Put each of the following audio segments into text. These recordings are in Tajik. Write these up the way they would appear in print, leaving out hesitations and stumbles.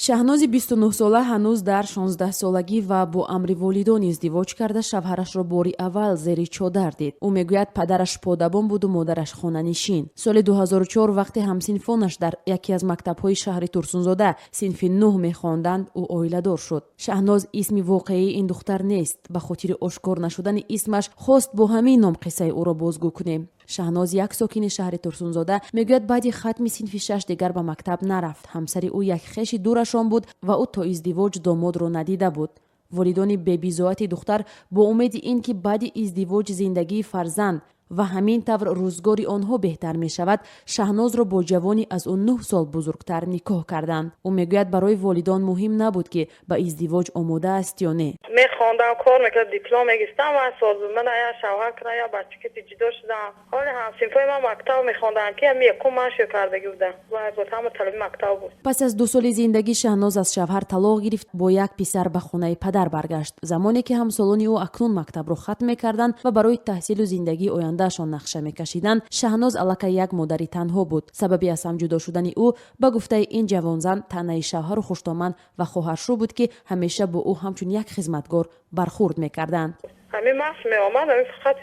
шаҳнози 29 сола ҳанӯз дар 16 солагӣ ва бо амри волидон издивоҷ карда шавҳарашро бори аввал зери чодар дид. ӯ мегӯяд падараш подабон буду модараш хонанишин. соли 2004 вақте ҳамсинфонаш дар яке аз мактабҳои шаҳри турсунзода синфи 9 мехонданд, ӯ оиладор шуд. шаҳноз исми воқеии ин духтар нест. ба хотири ошкор нашудани исмаш хост бо ҳамин ном қиссаи ӯро бозгӯ кунем. шаҳноз, як сокини шаҳри турсунзода, мегӯяд баъди хатми синфи 6 дигар ба мактаб нарафт. ҳамсари ӯ як хеши дурашон буд ва ӯ то издивоҷ домодро надида буд. волидони бебизоати духтар бо умеди ин ки баъди издивоҷ зиндагии фарзанд ва ҳамин тавр рӯзгори онҳо беҳтар мешавад, шаҳнозро бо ҷавони аз ӯ 9 сол бузургтар никоҳ карданд. ӯ мегӯяд барои волидон муҳим набуд ки ба издивоҷ омода аст ё не. мехондам, кор мекардам, диплом мегирифтам ва созмана я шавҳар кардам, я бачаки ҷудо шудам. ҳоли ҳамсинфои ман мактаб мехондам ки ами якум ман шӯ кардагӣ будам ва ҳама талаби мактаб буд. пас аз 2 соли зиндагӣ шаҳноз аз шавҳар талоқ гирифт, бо як писар ба хонаи падар баргашт. замоне ки ҳамсолони ӯ акнун мактабро хатм мекарданд ва барои таҳсилу зиндагии ояндаашон нақша мекашиданд, шаҳноз аллакай як модари танҳо буд. сабаби аз ҳам ҷудо шудани ӯ ба гуфтаи ин ҷавонзан таънаи шавҳару хуштоманд ва хоҳаршро буд ки ҳамеша бо ӯ ҳамчун як хизматгор бархурд мекарданд. ҳамин махс меомад, ҳамин фақат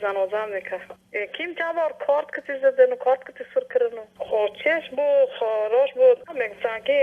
заноза мекард. Ким ҷабор карт ки задену карт ки сур кирну. Хочеш бу хорош бу мегӯян ки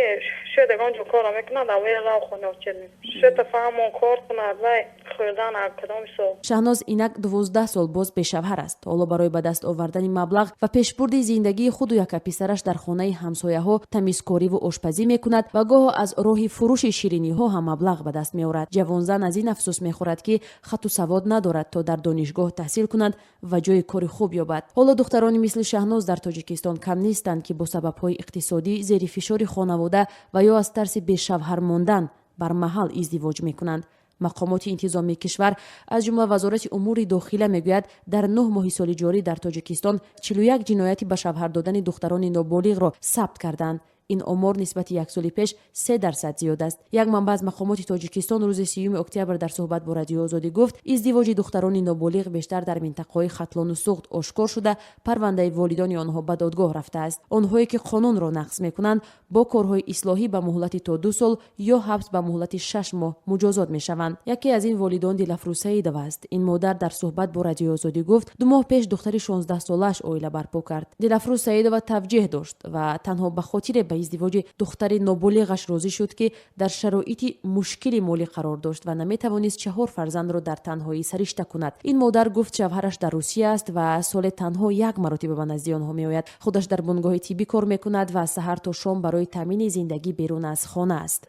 шо дагон ҷо кора мекунад, аввал рав хона очед. Шо та фаҳмон кор кунад ва хӯрдан акадом со. шаҳноз инак 12 сол боз бешавҳар аст. ҳоло барои ба даст овардани маблағ ва пешбурди зиндагии худу яка писараш дар хонаи ҳамсояҳо тамизкориву ошпазӣ мекунад ва гоҳо аз роҳи фурӯши шириниҳо ҳам маблағ ба даст меорад. ҷавонзан аз ин афсӯс мехӯрад ки хату савод надорад то дар донишгоҳ таҳсил кунад ва ҷои кори хуб ёбад. ҳоло духтарони мисли шаҳноз дар тоҷикистон кам нестанд ки бо сабабҳои иқтисодӣ, зери фишори хонавода ва ё аз тарси бешавҳар мондан бар маҳал издивоҷ мекунанд. мақомоти интизомии кишвар аз ҷумла вазорати умури дохила мегӯяд, дар 9 моҳи соли ҷорӣ дар тоҷикистон 41 ҷинояти ба шавҳар додани духтарони ноболиғро сабт карданд. ин омор нисбати як соли пеш 3% зиёд аст. як манбаъ аз мақомоти тоҷикистон рӯзи 3 октябр дар суҳбат бо радиои озодӣ гуфт, издивоҷи духтарони ноболиғ бештар дар минтақаҳои хатлону суғд ошкор шуда, парвандаи волидони онҳо ба додгоҳ рафтааст. онҳое ки қонунро нақз мекунанд, бо корҳои ислоҳӣ ба муҳлати то 2 сол ё ҳабс ба муҳлати 6 моҳ муҷозот мешаванд. яке аз ин волидон Дилафрӯз Саидов аст. ин модар дар суҳбат бо радиои озодӣ гуфт, 2 моҳ пеш духтари 16 солааш оила барпо кард. Дилафрӯз Саидова тавҷеҳ дошт ва танҳо ба хотире ба издивоҷи духтари ноболиғаш розӣ шуд ки дар шароити мушкили молӣ қарор дошт ва наметавонист 4 фарзандро дар танҳоӣ саришта кунад. ин модар гуфт шавҳараш дар Русия аст ва соле танҳо як маротиба ба назди онҳо меояд. худаш дар бунгоҳи тиббӣ кор мекунад ва саҳар то шом барои таъмини зиндагӣ берун аз хона аст.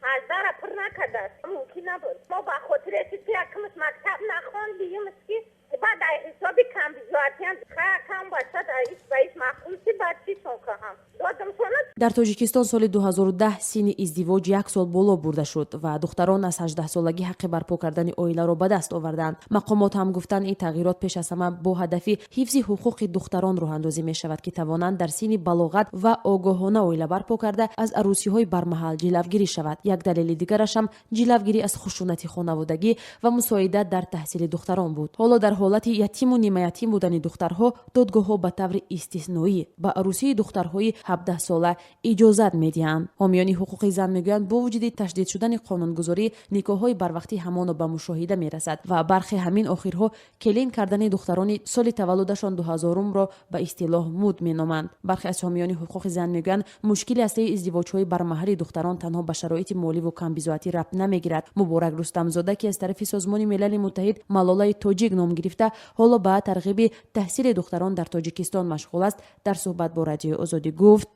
дар тоҷикистон соли 2010 синни издивоҷ 1 сол боло бурда шуд ва духтарон аз 18 солагӣ ҳаққи барпо кардани оиларо ба даст оварданд. мақомот ҳам гуфтанд, ин тағйирот пеш аз ҳама бо ҳадафи ҳифзи ҳуқуқи духтарон роҳандозӣ мешавад ки тавонанд дар синни балоғат ва огоҳона оила барпо карда аз арӯсиҳои бармаҳал ҷилавгирӣ шавад. як далели дигараш ҳам ҷилавгирӣ аз хушунати хонаводагӣ ва мусоидат дар таҳсили духтарон буд. ҳоло дар ҳолати ятиму нимаятим будани духтарҳо, додгоҳҳо ба таври истисноӣ ба арӯсии духтарҳои 17 сола иҷозат медиҳанд. ҳомиёни ҳуқуқи зан мегӯянд, бо вуҷуди таҷдид шудани қонунгузорӣ, никоҳҳои барвақтӣ ҳамоно ба мушоҳида мерасад ва бархи ҳамин охирҳо келин кардани духтарони соли таваллудашон 2000-ро ба истилоҳ муд меноманд. бархе аз ҳомиёни ҳуқуқи зан мегӯянд, мушкили аслии издивоҷҳои бармаҳали духтарон танҳо ба шароити моливу камбизоатӣ рабт намегирад. муборак рустамзода ки аз тарафи созмони милали муттаҳид малолаи тоҷик ном гирифта, ҳоло ба тарғиби таҳсили духтарон дар тоҷикистон машғул аст. дар суҳбат бо радиои озодӣ гуфт,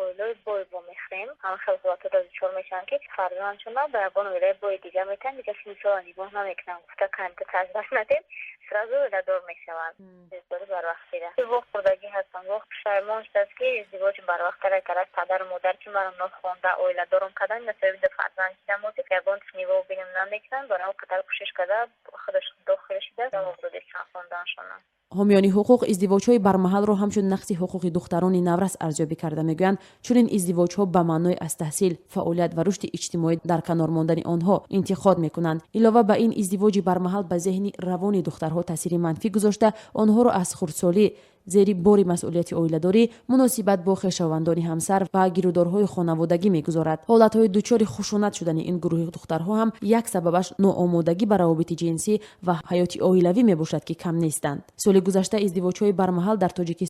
оилаи бой бо мехрем ҳама хел ҳолатода дучор мешаванд ки фарзандшона ба ягон оилаи бои дигар метан, дига симсола нигоҳ намекунанд. гуфта камта таҷрибат надем, сразу оиладор мешаванд. издивоҷ барвақтира воқ хурдагӣ ҳастанд. воқ пушаймон шудааст ки издивоҷ барвақтара кард. падару модар ки маро нохонда оиладором кардан, насаби да фарзанд шидам буд. ягон ниво бинам намекунанд, барои қадар кӯшиш карда худаш дохил шуда ҷавоб додеш хонданшона. ҳомиёни ҳуқуқ издивоҷҳои бармаҳалро ҳамчун нақси ҳуқуқи духтарони наврас арзёбӣ карда мегӯянд, чунин издивоҷҳо ба маънои аз таҳсил, фаъолият ва рушди иҷтимоӣ дар канор мондани онҳо интиқод мекунанд. илова ба ин издивоҷи бармаҳал ба зеҳни равони духтарҳо таъсири манфӣ гузошта, онҳоро аз хурдсолӣ зери бори масъулияти оиладорӣ, муносибат бо хешовандони ҳамсар ва гирӯдорҳои хонаводагӣ мегузорад. ҳолатҳои дучори хушунат шудани ин гурӯҳи духтарҳо ҳам як сабабаш ноомодагӣ ба равобити ҷинсӣ ва ҳаёти оилавӣ мебошад, ки кам нестанд. соли гузашта издивоҷҳои бармаҳал дар тоҷикистон